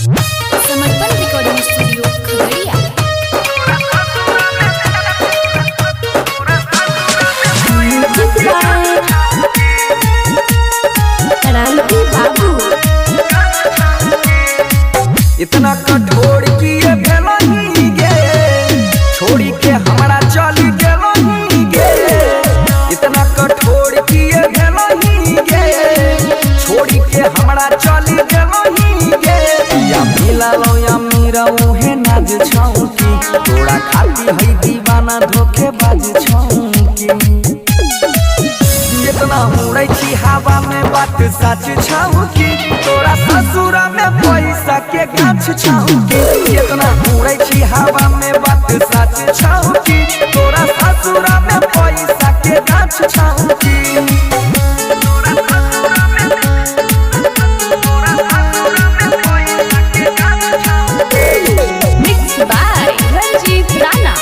समर्पण recording studio Khagaria. बाबू इतना कठोर किए भेलही गे, छोड़ी के हमरा चली गेलही गे। इतना कठोर किए भेलही गे, छोड़ी के हमरा चली गेलही गे। या मिलालो या मेरा उहे नाज छौकी, तोरा खाती है दीवाना धोखेबाज छौकी। इतना उड़ै छी हवा में बात सच छौकी, तोरा ससुरा में पैसा के गाछ छौकी। इतना उड़ै छी हवा में बात सच छौकी, तोरा ससुरा में पैसा के गाछ छौकी। Mix by Ranjeet Rana.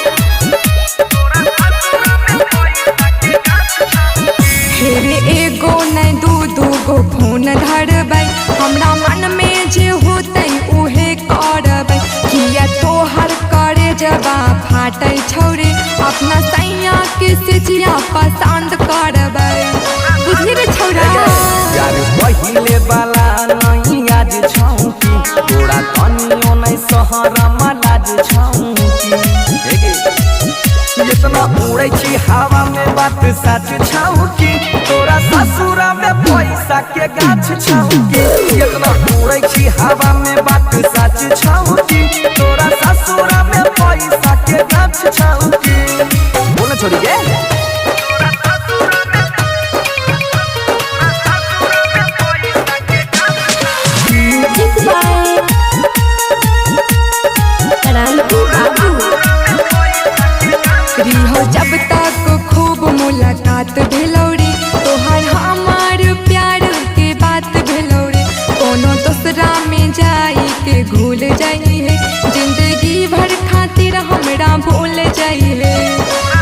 हेरे एगो नहीं दू गो फोन धरबै, हमरा मन में जे होतै उहे करबै। किया तोहर करे जबा फाटै छौरे, अपना सैया के सिचिया पसंद करबै। बुझली रे छौरा, यार पहिले वाला नहीं आज छौकी, तोरा कनियो नहीं सहरा मलाज छौकी। इतना उड़ै छी हवा में बात सच छौकी, तोरा ससुरा में पैसा के गाछ छौकी। इतना उड़ै छी हवा में बात सच छौकी, तोरा ससुरा में पैसा के गाछ छौकी। बोल छोड़ी गे। रिहो जब तक खूब मुलाकात भेलौरी, तोहर हमार प्यार के बात भेलौरी। कोनो दूसरा में जाई के घुल जाई है, जिंदगी भर खातिर हमरा भूल जाई है।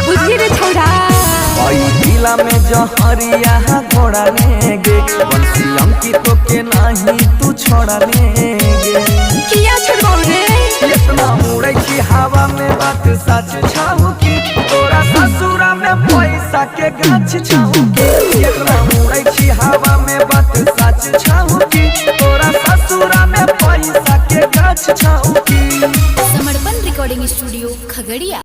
बुझी रे छौरा, आई दिला में जहरिया घोड़ा लेगे, बंसी अंकित के नहीं तू छोड़ा लेगे। किया छोड़बौ रे, इतना उड़ै छी हवा में बात सच छौकी, तोरा ससुरा में पैसा के गाछ छौकी। इतना उड़ै छी हवा में बात सच छौकी, तोरा ससुरा में पैसा के गाछ छौकी। समर्पण रिकॉर्डिंग स्टूडियो खगड़िया।